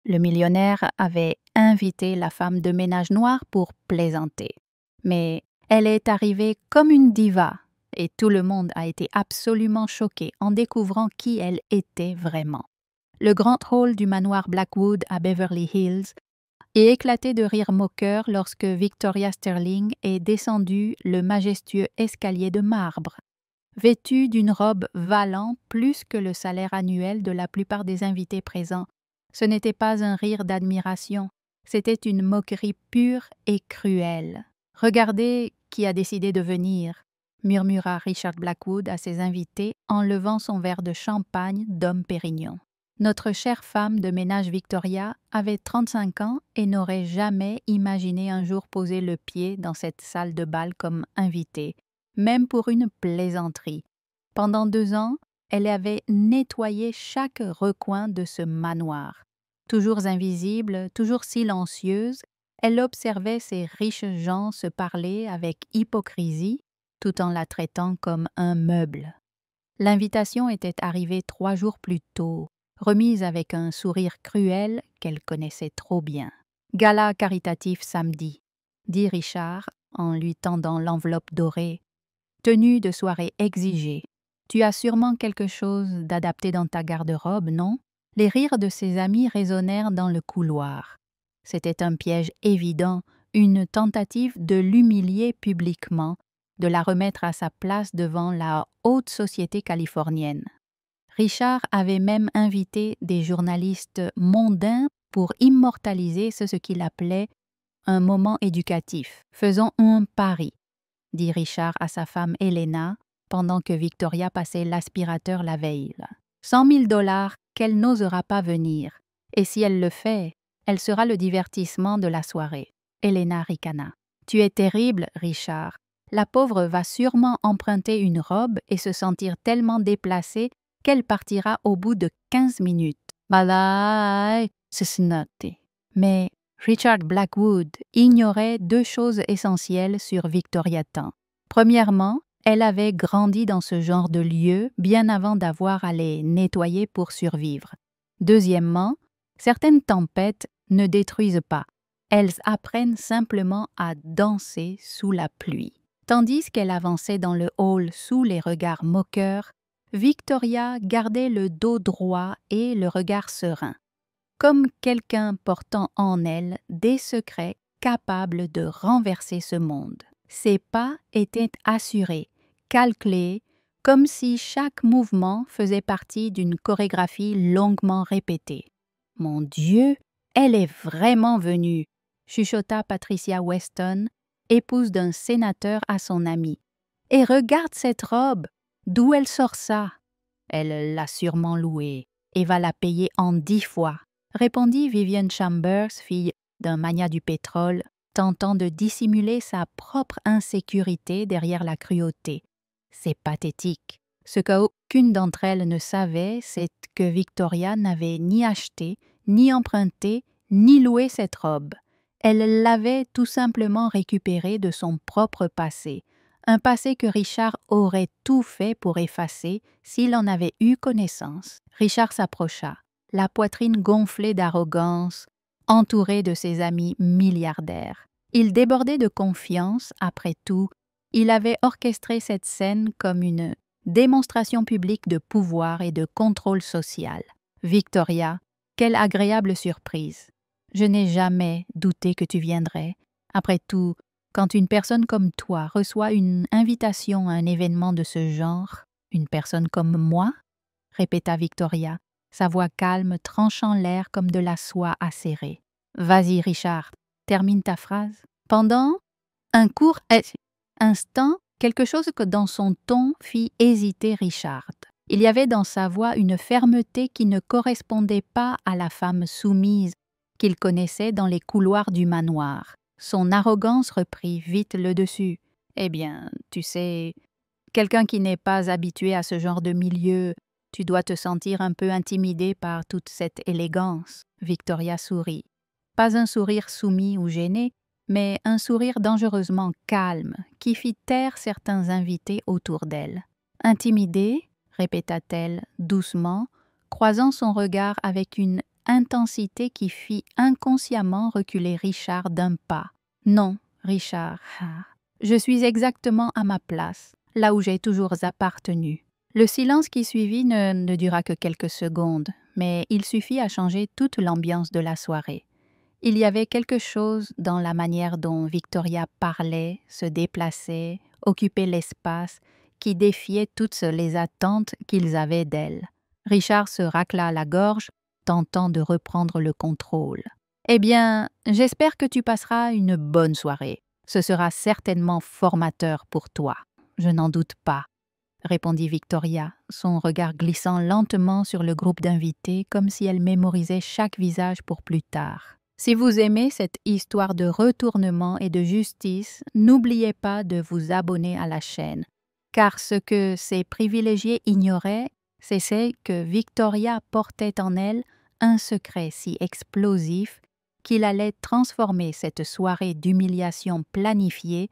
Le millionnaire avait invité la femme de ménage noire pour plaisanter. Mais elle est arrivée comme une diva et tout le monde a été absolument choqué en découvrant qui elle était vraiment. Le grand hall du manoir Blackwood à Beverly Hills est éclaté de rires moqueurs lorsque Victoria Sterling est descendue le majestueux escalier de marbre. Vêtue d'une robe valant plus que le salaire annuel de la plupart des invités présents, ce n'était pas un rire d'admiration, c'était une moquerie pure et cruelle. « Regardez qui a décidé de venir », murmura Richard Blackwood à ses invités en levant son verre de champagne Dom Pérignon. Notre chère femme de ménage Victoria avait 35 ans et n'aurait jamais imaginé un jour poser le pied dans cette salle de bal comme invitée, même pour une plaisanterie. Pendant 2 ans, elle avait nettoyé chaque recoin de ce manoir. Toujours invisible, toujours silencieuse, elle observait ces riches gens se parler avec hypocrisie, tout en la traitant comme un meuble. L'invitation était arrivée 3 jours plus tôt, remise avec un sourire cruel qu'elle connaissait trop bien. « Gala caritatif samedi », dit Richard en lui tendant l'enveloppe dorée. « Tenue de soirée exigée. Tu as sûrement quelque chose d'adapté dans ta garde-robe, non ?» Les rires de ses amis résonnèrent dans le couloir. C'était un piège évident, une tentative de l'humilier publiquement, de la remettre à sa place devant la haute société californienne. Richard avait même invité des journalistes mondains pour immortaliser ce qu'il appelait un moment éducatif. « Faisons un pari », dit Richard à sa femme Helena pendant que Victoria passait l'aspirateur la veille. 100 000 $ qu'elle n'osera pas venir. Et si elle le fait, elle sera le divertissement de la soirée. Helena ricana. « Tu es terrible, Richard. La pauvre va sûrement emprunter une robe et se sentir tellement déplacée qu'elle partira au bout de 15 minutes. Malai, c'est noté. » Mais Richard Blackwood ignorait 2 choses essentielles sur Victoria Than. Premièrement, elle avait grandi dans ce genre de lieu bien avant d'avoir à les nettoyer pour survivre. Deuxièmement, certaines tempêtes ne détruisent pas. Elles apprennent simplement à danser sous la pluie. Tandis qu'elle avançait dans le hall sous les regards moqueurs, Victoria gardait le dos droit et le regard serein, comme quelqu'un portant en elle des secrets capables de renverser ce monde. Ses pas étaient assurés, calculés, comme si chaque mouvement faisait partie d'une chorégraphie longuement répétée. « Mon Dieu, elle est vraiment venue !» chuchota Patricia Weston, épouse d'un sénateur à son amie. « Et regarde cette robe! D'où elle sort ça? »« Elle l'a sûrement louée et va la payer en 10 fois, » répondit Vivian Chambers, fille d'un magnat du pétrole, tentant de dissimuler sa propre insécurité derrière la cruauté. C'est pathétique. Ce qu'aucune d'entre elles ne savait, c'est que Victoria n'avait ni acheté, ni emprunté, ni loué cette robe. Elle l'avait tout simplement récupérée de son propre passé, un passé que Richard aurait tout fait pour effacer s'il en avait eu connaissance. Richard s'approcha, la poitrine gonflée d'arrogance, entouré de ses amis milliardaires. Il débordait de confiance, après tout. Il avait orchestré cette scène comme une démonstration publique de pouvoir et de contrôle social. Victoria, quelle agréable surprise! Je n'ai jamais douté que tu viendrais. Après tout, quand une personne comme toi reçoit une invitation à un événement de ce genre, une personne comme moi, répéta Victoria, sa voix calme tranchant l'air comme de la soie acérée. Vas-y, Richard, termine ta phrase. Pendant un court instant, quelque chose que dans son ton fit hésiter Richard. Il y avait dans sa voix une fermeté qui ne correspondait pas à la femme soumise qu'il connaissait dans les couloirs du manoir. Son arrogance reprit vite le dessus. « Eh bien, tu sais, quelqu'un qui n'est pas habitué à ce genre de milieu, tu dois te sentir un peu intimidé par toute cette élégance. » Victoria sourit. Pas un sourire soumis ou gêné, mais un sourire dangereusement calme qui fit taire certains invités autour d'elle. « Intimidée ?» répéta-t-elle doucement, croisant son regard avec une intensité qui fit inconsciemment reculer Richard d'un pas. « Non, Richard, je suis exactement à ma place, là où j'ai toujours appartenu. » Le silence qui suivit ne dura que quelques secondes, mais il suffit à changer toute l'ambiance de la soirée. Il y avait quelque chose dans la manière dont Victoria parlait, se déplaçait, occupait l'espace, qui défiait toutes les attentes qu'ils avaient d'elle. Richard se racla la gorge, tentant de reprendre le contrôle. « Eh bien, j'espère que tu passeras une bonne soirée. Ce sera certainement formateur pour toi, je n'en doute pas, » répondit Victoria, son regard glissant lentement sur le groupe d'invités comme si elle mémorisait chaque visage pour plus tard. Si vous aimez cette histoire de retournement et de justice, n'oubliez pas de vous abonner à la chaîne, car ce que ces privilégiés ignoraient, c'est que Victoria portait en elle un secret si explosif qu'il allait transformer cette soirée d'humiliation planifiée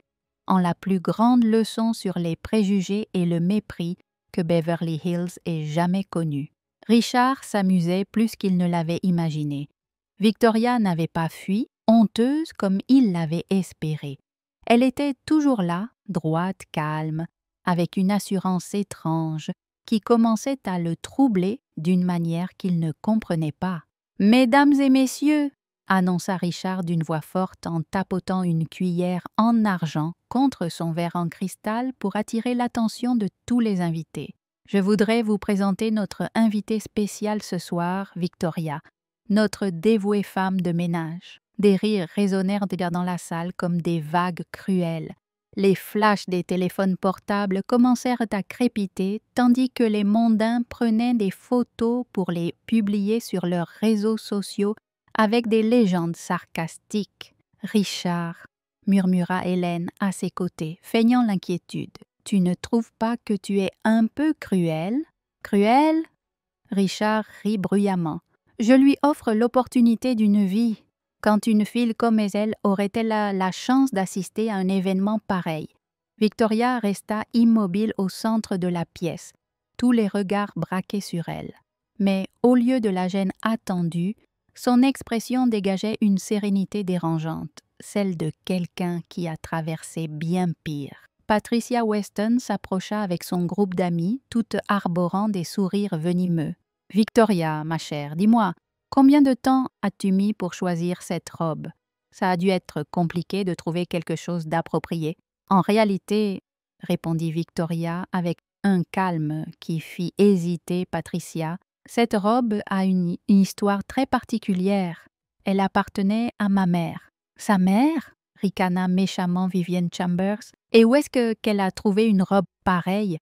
en la plus grande leçon sur les préjugés et le mépris que Beverly Hills ait jamais connu. Richard s'amusait plus qu'il ne l'avait imaginé. Victoria n'avait pas fui, honteuse comme il l'avait espéré. Elle était toujours là, droite, calme, avec une assurance étrange qui commençait à le troubler d'une manière qu'il ne comprenait pas. « Mesdames et messieurs !» annonça Richard d'une voix forte en tapotant une cuillère en argent contre son verre en cristal pour attirer l'attention de tous les invités. « Je voudrais vous présenter notre invitée spéciale ce soir, Victoria, notre dévouée femme de ménage. » Des rires résonnèrent dans la salle comme des vagues cruelles. Les flashs des téléphones portables commencèrent à crépiter tandis que les mondains prenaient des photos pour les publier sur leurs réseaux sociaux avec des légendes sarcastiques. « Richard, » murmura Hélène à ses côtés, feignant l'inquiétude. « Tu ne trouves pas que tu es un peu cruel? » « Cruel ?» Richard rit bruyamment. « Je lui offre l'opportunité d'une vie. Quand une fille comme elle aurait-elle la chance d'assister à un événement pareil? » Victoria resta immobile au centre de la pièce, tous les regards braqués sur elle. Mais au lieu de la gêne attendue, son expression dégageait une sérénité dérangeante, celle de quelqu'un qui a traversé bien pire. Patricia Weston s'approcha avec son groupe d'amis, toute arborant des sourires venimeux. « Victoria, ma chère, dis-moi, combien de temps as-tu mis pour choisir cette robe? Ça a dû être compliqué de trouver quelque chose d'approprié. » « En réalité, » répondit Victoria avec un calme qui fit hésiter Patricia, « cette robe a une histoire très particulière. Elle appartenait à ma mère. »« Sa mère ?» ricana méchamment Vivienne Chambers. « Et où est-ce qu'elle a trouvé une robe pareille?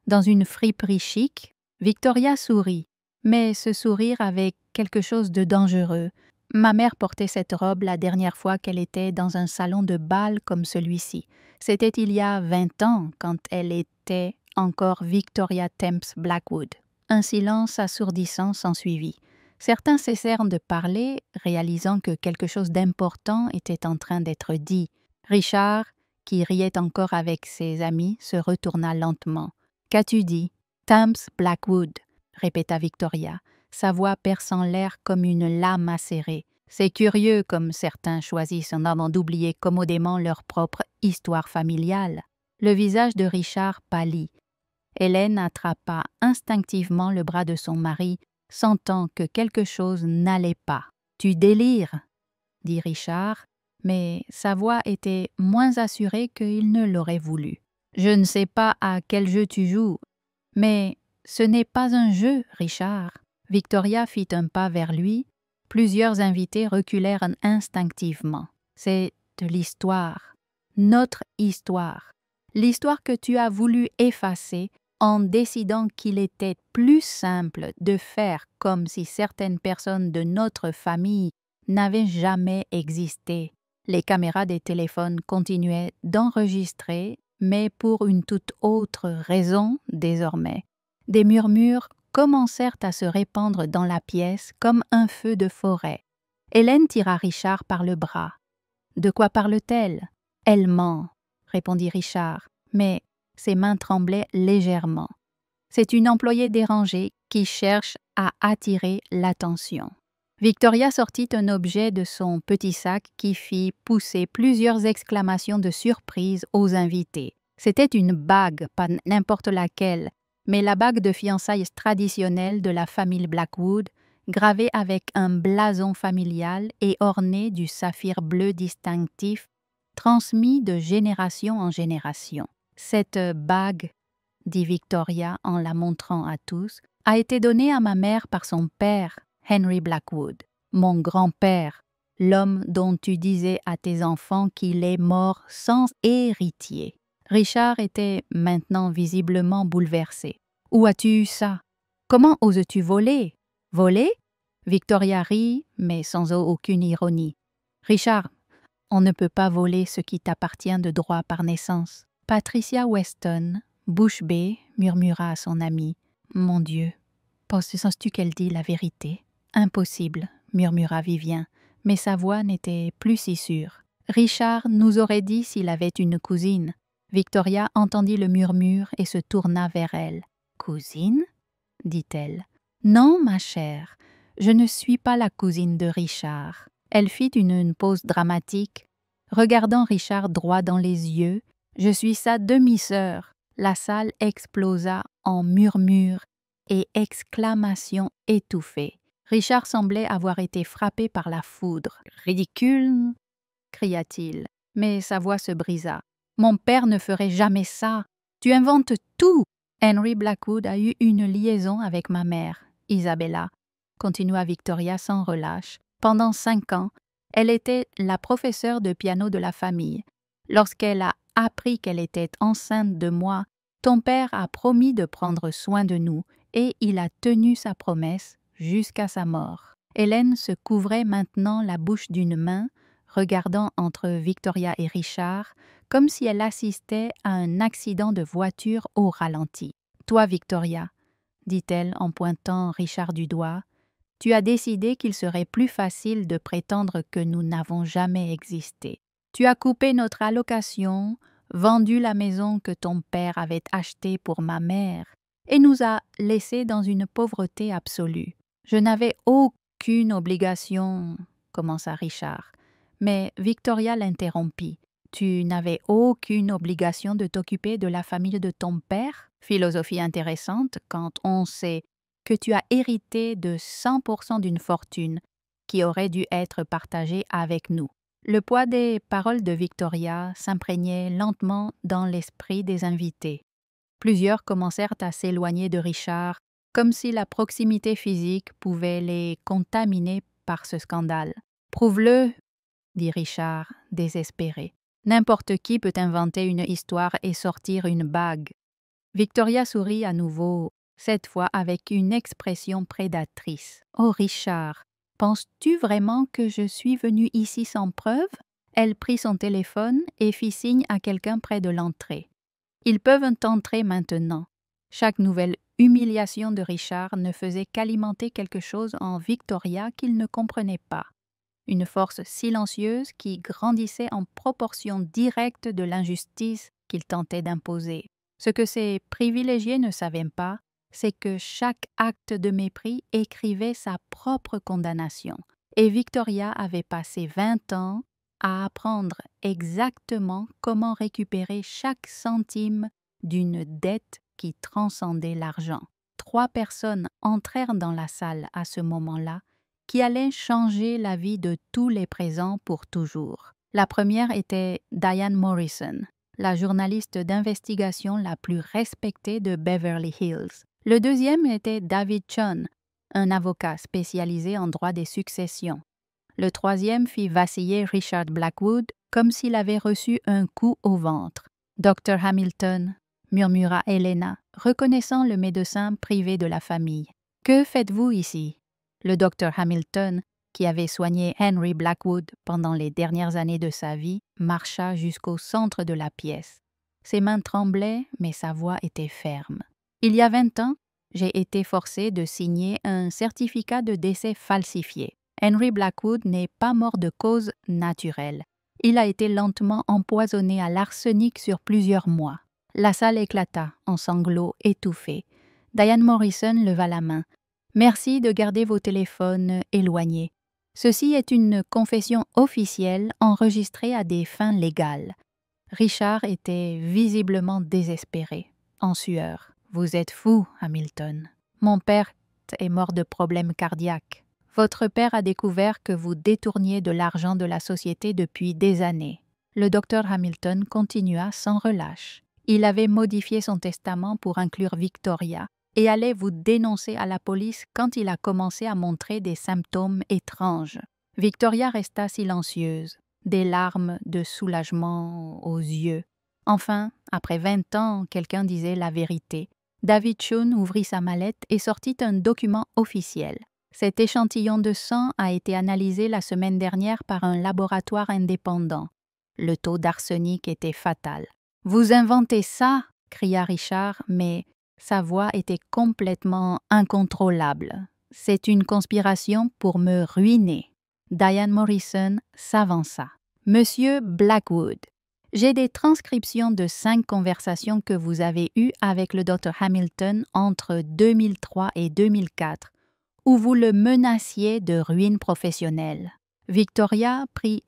Dans une friperie chic ?» Victoria sourit, mais ce sourire avait quelque chose de dangereux. « Ma mère portait cette robe la dernière fois qu'elle était dans un salon de bal comme celui-ci. C'était il y a 20 ans, quand elle était encore Victoria Temps Blackwood. » Un silence assourdissant s'ensuivit. Certains cessèrent de parler, réalisant que quelque chose d'important était en train d'être dit. Richard, qui riait encore avec ses amis, se retourna lentement. « Qu'as-tu dit? »« Temps Blackwood, » répéta Victoria, sa voix perçant l'air comme une lame acérée. C'est curieux comme certains choisissent avant d'oublier commodément leur propre histoire familiale. Le visage de Richard pâlit. Hélène attrapa instinctivement le bras de son mari, sentant que quelque chose n'allait pas. « Tu délires, » dit Richard, mais sa voix était moins assurée qu'il ne l'aurait voulu. « Je ne sais pas à quel jeu tu joues, mais ce n'est pas un jeu, Richard. » Victoria fit un pas vers lui. Plusieurs invités reculèrent instinctivement. « C'est de l'histoire, notre histoire, l'histoire que tu as voulu effacer en décidant qu'il était plus simple de faire comme si certaines personnes de notre famille n'avaient jamais existé. » Les caméras des téléphones continuaient d'enregistrer, mais pour une toute autre raison désormais. Des murmures commencèrent à se répandre dans la pièce comme un feu de forêt. Hélène tira Richard par le bras. « De quoi parle-t-elle? »« Elle ment, » répondit Richard, mais ses mains tremblaient légèrement. « C'est une employée dérangée qui cherche à attirer l'attention. » Victoria sortit un objet de son petit sac qui fit pousser plusieurs exclamations de surprise aux invités. C'était une bague, pas n'importe laquelle, mais la bague de fiançailles traditionnelle de la famille Blackwood, gravée avec un blason familial et ornée du saphir bleu distinctif, transmis de génération en génération. Cette bague, dit Victoria en la montrant à tous, a été donnée à ma mère par son père, Henry Blackwood, mon grand-père, l'homme dont tu disais à tes enfants qu'il est mort sans héritier. Richard était maintenant visiblement bouleversé. « Où as-tu eu ça? Comment oses-tu voler? » « Voler ?» Victoria rit, mais sans aucune ironie. « Richard, on ne peut pas voler ce qui t'appartient de droit par naissance. » Patricia Weston, bouche bée, murmura à son amie. « Mon Dieu, penses-tu qu'elle dit la vérité? » « Impossible, » murmura Vivien, mais sa voix n'était plus si sûre. « Richard nous aurait dit s'il avait une cousine. » Victoria entendit le murmure et se tourna vers elle. « Cousine ?» dit-elle. « Non, ma chère, je ne suis pas la cousine de Richard. » Elle fit une pause dramatique, regardant Richard droit dans les yeux. « Je suis sa demi-sœur. » La salle explosa en murmures et exclamations étouffées. Richard semblait avoir été frappé par la foudre. « Ridicule !» cria-t-il, mais sa voix se brisa. « Mon père ne ferait jamais ça. Tu inventes tout. » Henry Blackwood a eu une liaison avec ma mère, Isabella, continua Victoria sans relâche. Pendant 5 ans, elle était la professeure de piano de la famille. Lorsqu'elle a appris qu'elle était enceinte de moi, ton père a promis de prendre soin de nous et il a tenu sa promesse jusqu'à sa mort. Hélène se couvrait maintenant la bouche d'une main, regardant entre Victoria et Richard, comme si elle assistait à un accident de voiture au ralenti. « Toi, Victoria, » dit-elle en pointant Richard du doigt, « tu as décidé qu'il serait plus facile de prétendre que nous n'avons jamais existé. Tu as coupé notre allocation, vendu la maison que ton père avait achetée pour ma mère et nous a laissés dans une pauvreté absolue. Je n'avais aucune obligation, » commença Richard, mais Victoria l'interrompit. « Tu n'avais aucune obligation de t'occuper de la famille de ton père? Philosophie intéressante quand on sait que tu as hérité de 100% d'une fortune qui aurait dû être partagée avec nous. » Le poids des paroles de Victoria s'imprégnait lentement dans l'esprit des invités. Plusieurs commencèrent à s'éloigner de Richard, comme si la proximité physique pouvait les contaminer par ce scandale. « Prouve-le, » dit Richard, désespéré. « N'importe qui peut inventer une histoire et sortir une bague. » Victoria sourit à nouveau, cette fois avec une expression prédatrice. « Oh Richard, penses-tu vraiment que je suis venue ici sans preuve? » Elle prit son téléphone et fit signe à quelqu'un près de l'entrée. « Ils peuvent entrer maintenant. » Chaque nouvelle humiliation de Richard ne faisait qu'alimenter quelque chose en Victoria qu'il ne comprenait pas. Une force silencieuse qui grandissait en proportion directe de l'injustice qu'il tentait d'imposer. Ce que ces privilégiés ne savaient pas, c'est que chaque acte de mépris écrivait sa propre condamnation. Et Victoria avait passé 20 ans à apprendre exactement comment récupérer chaque centime d'une dette qui transcendait l'argent. 3 personnes entrèrent dans la salle à ce moment-là, qui allait changer la vie de tous les présents pour toujours. La première était Diane Morrison, la journaliste d'investigation la plus respectée de Beverly Hills. Le deuxième était David Chun, un avocat spécialisé en droit des successions. Le troisième fit vaciller Richard Blackwood comme s'il avait reçu un coup au ventre. « Dr. Hamilton » murmura Helena, reconnaissant le médecin privé de la famille. « Que faites-vous ici ?» Le docteur Hamilton, qui avait soigné Henry Blackwood pendant les dernières années de sa vie, marcha jusqu'au centre de la pièce. Ses mains tremblaient, mais sa voix était ferme. « Il y a 20 ans, j'ai été forcé de signer un certificat de décès falsifié. Henry Blackwood n'est pas mort de cause naturelle. Il a été lentement empoisonné à l'arsenic sur plusieurs mois. » La salle éclata en sanglots étouffés. Diane Morrison leva la main. Merci de garder vos téléphones éloignés. Ceci est une confession officielle enregistrée à des fins légales. Richard était visiblement désespéré, en sueur. Vous êtes fou, Hamilton. Mon père est mort de problèmes cardiaques. Votre père a découvert que vous détourniez de l'argent de la société depuis des années. Le docteur Hamilton continua sans relâche. Il avait modifié son testament pour inclure Victoria et allait vous dénoncer à la police quand il a commencé à montrer des symptômes étranges. Victoria resta silencieuse, des larmes de soulagement aux yeux. Enfin, après 20 ans, quelqu'un disait la vérité. David Shun ouvrit sa mallette et sortit un document officiel. Cet échantillon de sang a été analysé la semaine dernière par un laboratoire indépendant. Le taux d'arsenic était fatal. « Vous inventez ça !» cria Richard, mais sa voix était complètement incontrôlable. « C'est une conspiration pour me ruiner. » Diane Morrison s'avança. « Monsieur Blackwood, j'ai des transcriptions de 5 conversations que vous avez eues avec le Dr Hamilton entre 2003 et 2004, où vous le menaciez de ruine professionnelle. » Victoria prit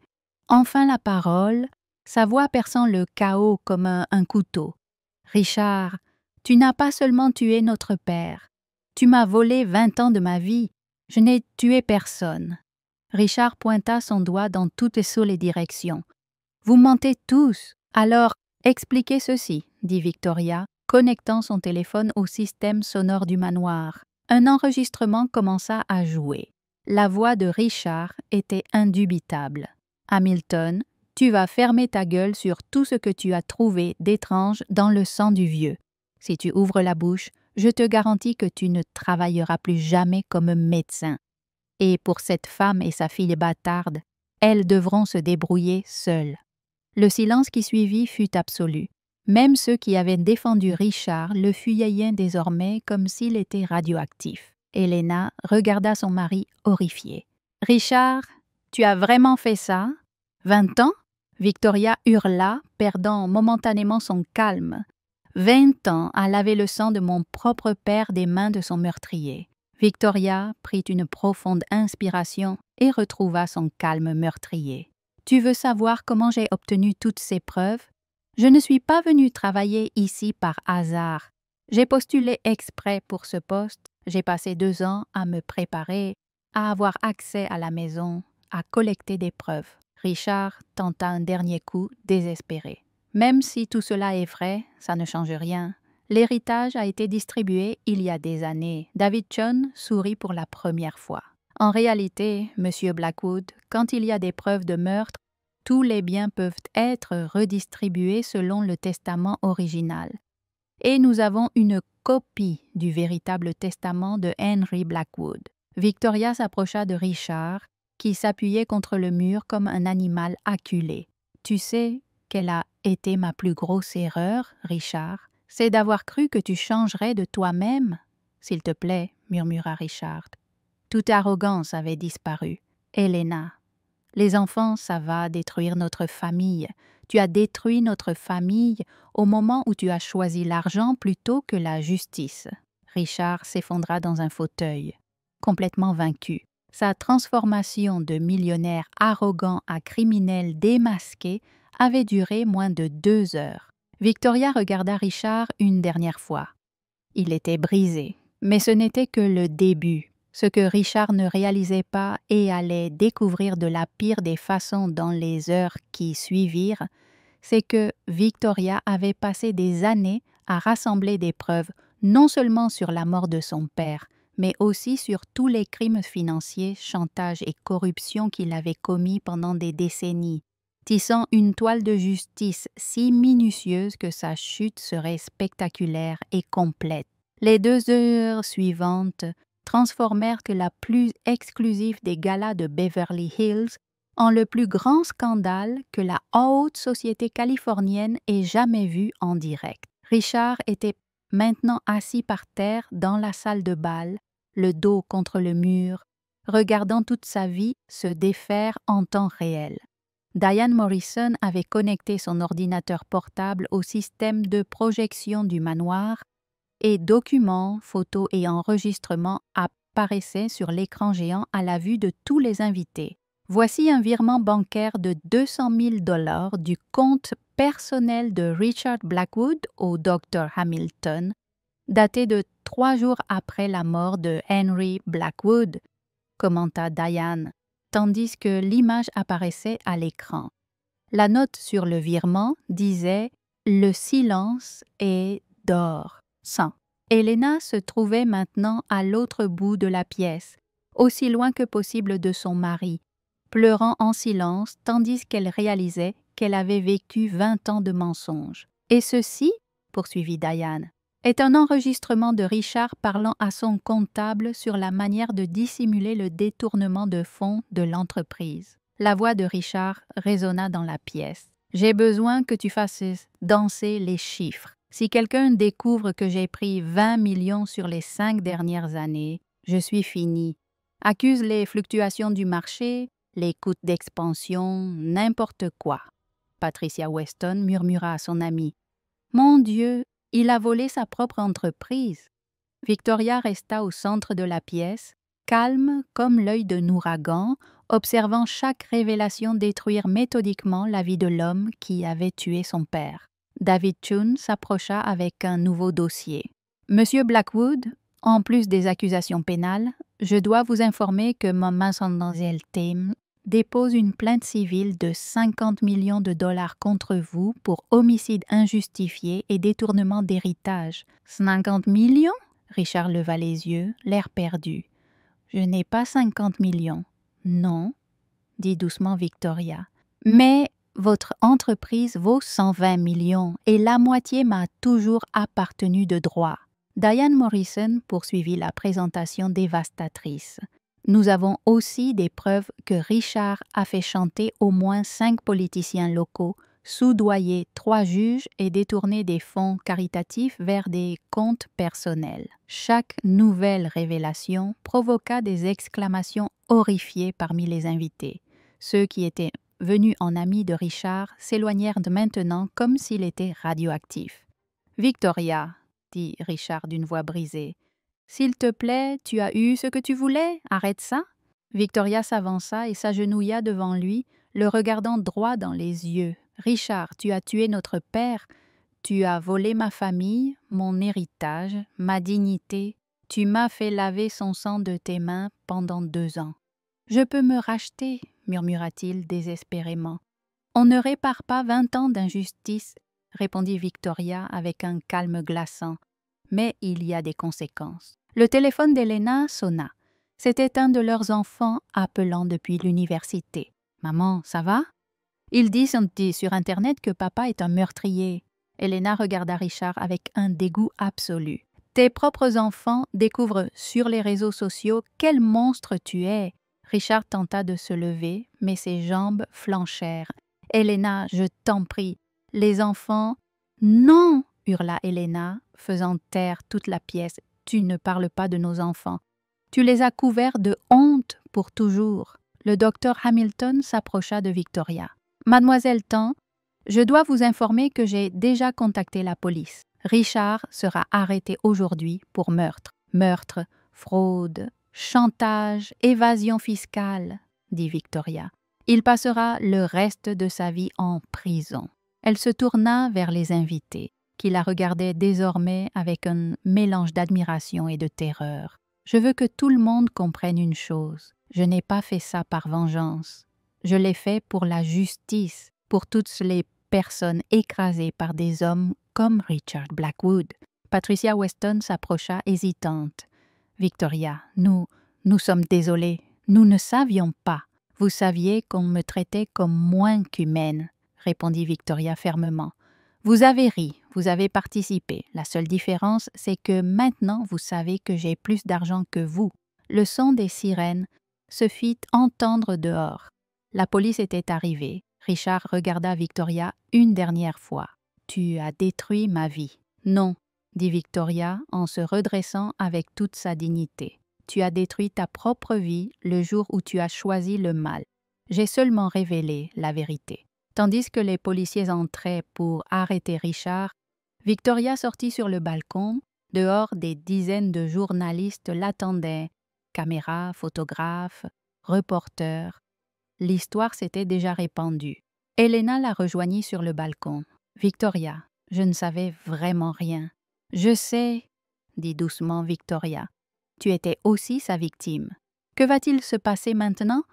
enfin la parole, sa voix perçant le chaos comme un couteau. « Richard, tu n'as pas seulement tué notre père. Tu m'as volé 20 ans de ma vie. Je n'ai tué personne. » Richard pointa son doigt dans toutes les directions. « Vous mentez tous. Alors, expliquez ceci, » dit Victoria, connectant son téléphone au système sonore du manoir. Un enregistrement commença à jouer. La voix de Richard était indubitable. « Hamilton, tu vas fermer ta gueule sur tout ce que tu as trouvé d'étrange dans le sang du vieux. Si tu ouvres la bouche, je te garantis que tu ne travailleras plus jamais comme médecin. Et pour cette femme et sa fille bâtarde, elles devront se débrouiller seules. » Le silence qui suivit fut absolu. Même ceux qui avaient défendu Richard le fuyaient désormais comme s'il était radioactif. Helena regarda son mari horrifié. « Richard, tu as vraiment fait ça? 20 ans? » Victoria hurla, perdant momentanément son calme. 20 ans à laver le sang de mon propre père des mains de son meurtrier. Victoria prit une profonde inspiration et retrouva son calme meurtrier. « Tu veux savoir comment j'ai obtenu toutes ces preuves? Je ne suis pas venue travailler ici par hasard. J'ai postulé exprès pour ce poste. J'ai passé 2 ans à me préparer, à avoir accès à la maison, à collecter des preuves. » Richard tenta un dernier coup désespéré. « Même si tout cela est vrai, ça ne change rien. L'héritage a été distribué il y a des années. » David Shun sourit pour la première fois. « En réalité, Monsieur Blackwood, quand il y a des preuves de meurtre, tous les biens peuvent être redistribués selon le testament original. Et nous avons une copie du véritable testament de Henry Blackwood. » Victoria s'approcha de Richard, qui s'appuyait contre le mur comme un animal acculé. « Tu sais quelle a été ma plus grosse erreur, Richard? C'est d'avoir cru que tu changerais de toi-même. »« S'il te plaît, » murmura Richard. Toute arrogance avait disparu. « Helena, les enfants, ça va détruire notre famille. Tu as détruit notre famille au moment où tu as choisi l'argent plutôt que la justice. » Richard s'effondra dans un fauteuil, complètement vaincu. Sa transformation de millionnaire arrogant à criminel démasqué avait duré moins de 2 heures. Victoria regarda Richard une dernière fois. Il était brisé, mais ce n'était que le début. Ce que Richard ne réalisait pas et allait découvrir de la pire des façons dans les heures qui suivirent, c'est que Victoria avait passé des années à rassembler des preuves non seulement sur la mort de son père, mais aussi sur tous les crimes financiers, chantage et corruption qu'il avait commis pendant des décennies, tissant une toile de justice si minutieuse que sa chute serait spectaculaire et complète. Les 2 heures suivantes transformèrent que la plus exclusive des galas de Beverly Hills en le plus grand scandale que la haute société californienne ait jamais vu en direct. Richard était maintenant assis par terre dans la salle de bal, le dos contre le mur, regardant toute sa vie se défaire en temps réel. Diane Morrison avait connecté son ordinateur portable au système de projection du manoir et documents, photos et enregistrements à apparaissait sur l'écran géant à la vue de tous les invités. Voici un virement bancaire de 200 000 $ du compte personnel de Richard Blackwood au Dr Hamilton, daté de 3 jours après la mort de Henry Blackwood, commenta Diane, tandis que l'image apparaissait à l'écran. La note sur le virement disait « Le silence est d'or, sang ». Elena se trouvait maintenant à l'autre bout de la pièce, aussi loin que possible de son mari, pleurant en silence tandis qu'elle réalisait qu'elle avait vécu 20 ans de mensonges. « Et ceci, poursuivit Diane, est un enregistrement de Richard parlant à son comptable sur la manière de dissimuler le détournement de fonds de l'entreprise. » La voix de Richard résonna dans la pièce. « J'ai besoin que tu fasses danser les chiffres. Si quelqu'un découvre que j'ai pris 20 millions sur les 5 dernières années, je suis fini. Accuse les fluctuations du marché, les coûts d'expansion, n'importe quoi. » Patricia Weston murmura à son amie. « Mon Dieu, il a volé sa propre entreprise. » Victoria resta au centre de la pièce, calme comme l'œil d'un ouragan, observant chaque révélation détruire méthodiquement la vie de l'homme qui avait tué son père. David Chun s'approcha avec un nouveau dossier. « Monsieur Blackwood, en plus des accusations pénales, je dois vous informer que Mademoiselle Thames dépose une plainte civile de 50 millions de $ contre vous pour homicide injustifié et détournement d'héritage. »« 50 millions ?» Richard leva les yeux, l'air perdu. « Je n'ai pas 50 millions. »« Non, » dit doucement Victoria. « Mais votre entreprise vaut 120 millions et la moitié m'a toujours appartenu de droit. » Diane Morrison poursuivit la présentation dévastatrice. « Nous avons aussi des preuves que Richard a fait chanter au moins 5 politiciens locaux, soudoyer 3 juges et détourner des fonds caritatifs vers des comptes personnels. » Chaque nouvelle révélation provoqua des exclamations horrifiées parmi les invités. Ceux qui étaient venus en amis de Richard s'éloignèrent maintenant comme s'il était radioactif. « Victoria, » dit Richard d'une voix brisée, « s'il te plaît, tu as eu ce que tu voulais, arrête ça. » Victoria s'avança et s'agenouilla devant lui, le regardant droit dans les yeux. « Richard, tu as tué notre père, tu as volé ma famille, mon héritage, ma dignité, tu m'as fait laver son sang de tes mains pendant 2 ans. »« Je peux me racheter, » murmura-t-il désespérément. « On ne répare pas 20 ans d'injustice, » répondit Victoria avec un calme glaçant. « Mais il y a des conséquences. » Le téléphone d'Elena sonna. C'était un de leurs enfants appelant depuis l'université. « Maman, ça va? » « Ils disent sur Internet que papa est un meurtrier. » Elena regarda Richard avec un dégoût absolu. « Tes propres enfants découvrent sur les réseaux sociaux quel monstre tu es. » Richard tenta de se lever, mais ses jambes flanchèrent. « Elena, je t'en prie, les enfants... »« Non !» hurla Elena, faisant taire toute la pièce. « Tu ne parles pas de nos enfants. Tu les as couverts de honte pour toujours. » Le docteur Hamilton s'approcha de Victoria. « Mademoiselle Tan, je dois vous informer que j'ai déjà contacté la police. Richard sera arrêté aujourd'hui pour meurtre. Meurtre, fraude, chantage, évasion fiscale, » dit Victoria. « Il passera le reste de sa vie en prison. » Elle se tourna vers les invités, qui la regardaient désormais avec un mélange d'admiration et de terreur. « Je veux que tout le monde comprenne une chose. Je n'ai pas fait ça par vengeance. Je l'ai fait pour la justice, pour toutes les personnes écrasées par des hommes comme Richard Blackwood. » Patricia Weston s'approcha hésitante. « Victoria, nous sommes désolés. Nous ne savions pas. Vous saviez qu'on me traitait comme moins qu'humaine, » répondit Victoria fermement. « Vous avez ri, vous avez participé. La seule différence, c'est que maintenant vous savez que j'ai plus d'argent que vous. » Le son des sirènes se fit entendre dehors. La police était arrivée. Richard regarda Victoria une dernière fois. « Tu as détruit ma vie. »« Non, » dit Victoria en se redressant avec toute sa dignité. « Tu as détruit ta propre vie le jour où tu as choisi le mal. J'ai seulement révélé la vérité. » Tandis que les policiers entraient pour arrêter Richard, Victoria sortit sur le balcon. Dehors, des dizaines de journalistes l'attendaient. caméras, photographes, reporters. L'histoire s'était déjà répandue. Elena la rejoignit sur le balcon. « Victoria, je ne savais vraiment rien. »« Je sais, » dit doucement Victoria. « Tu étais aussi sa victime. Que va-t-il se passer maintenant ?»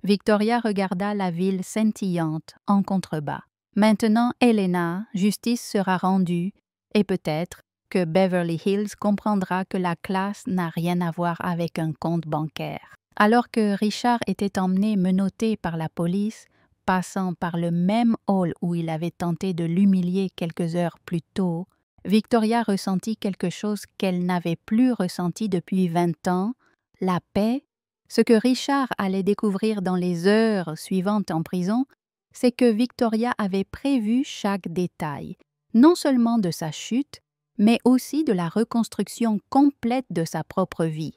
Victoria regarda la ville scintillante en contrebas. « Maintenant, Elena, justice sera rendue et peut-être que Beverly Hills comprendra que la classe n'a rien à voir avec un compte bancaire. » Alors que Richard était emmené menotté par la police, passant par le même hall où il avait tenté de l'humilier quelques heures plus tôt, Victoria ressentit quelque chose qu'elle n'avait plus ressenti depuis 20 ans, la paix. Ce que Richard allait découvrir dans les heures suivantes en prison, c'est que Victoria avait prévu chaque détail, non seulement de sa chute, mais aussi de la reconstruction complète de sa propre vie,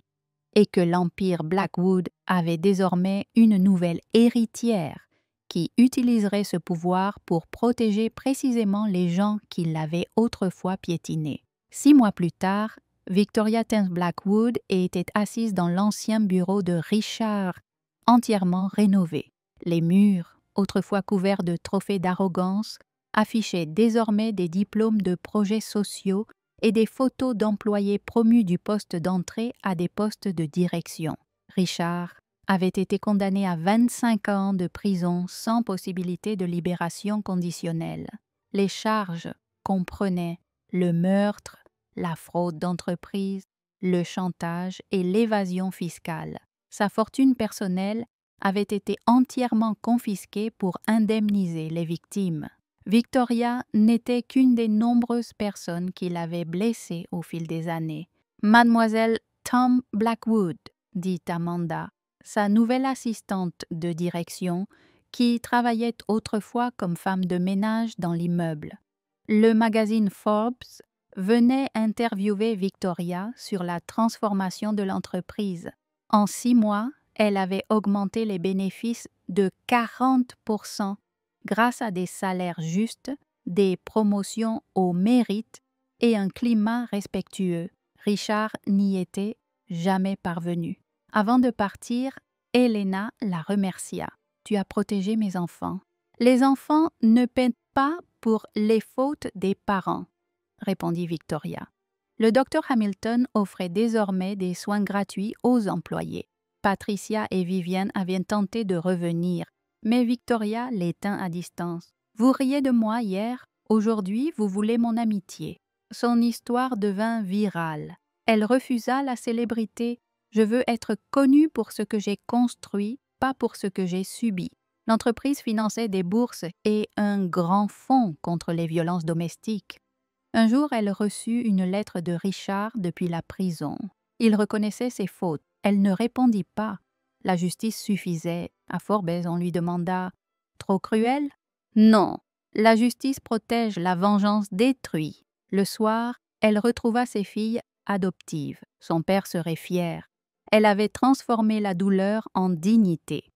et que l'Empire Blackwood avait désormais une nouvelle héritière qui utiliserait ce pouvoir pour protéger précisément les gens qui l'avaient autrefois piétiné. 6 mois plus tard, Victoria Thames Blackwood était assise dans l'ancien bureau de Richard, entièrement rénové. Les murs, autrefois couverts de trophées d'arrogance, affichaient désormais des diplômes de projets sociaux et des photos d'employés promus du poste d'entrée à des postes de direction. Richard avait été condamné à 25 ans de prison sans possibilité de libération conditionnelle. Les charges comprenaient le meurtre, la fraude d'entreprise, le chantage et l'évasion fiscale. Sa fortune personnelle avait été entièrement confisquée pour indemniser les victimes. Victoria n'était qu'une des nombreuses personnes qui l'avaient blessée au fil des années. « Mademoiselle Tom Blackwood », dit Amanda, sa nouvelle assistante de direction, qui travaillait autrefois comme femme de ménage dans l'immeuble. Le magazine Forbes venait interviewer Victoria sur la transformation de l'entreprise. En 6 mois, elle avait augmenté les bénéfices de 40% grâce à des salaires justes, des promotions au mérite et un climat respectueux. Richard n'y était jamais parvenu. Avant de partir, Elena la remercia. « Tu as protégé mes enfants. »« Les enfants ne paient pas pour les fautes des parents, » répondit Victoria. Le docteur Hamilton offrait désormais des soins gratuits aux employés. Patricia et Viviane avaient tenté de revenir, mais Victoria les tint à distance. « Vous riez de moi hier, aujourd'hui vous voulez mon amitié. » Son histoire devint virale. Elle refusa la célébrité. « Je veux être connue pour ce que j'ai construit, pas pour ce que j'ai subi. » L'entreprise finançait des bourses et un grand fonds contre les violences domestiques. Un jour, elle reçut une lettre de Richard depuis la prison. Il reconnaissait ses fautes. Elle ne répondit pas. La justice suffisait. À Forbes, on lui demanda « Trop cruel ?» Non, la justice protège, la vengeance détruit. Le soir, elle retrouva ses filles adoptives. Son père serait fier. Elle avait transformé la douleur en dignité.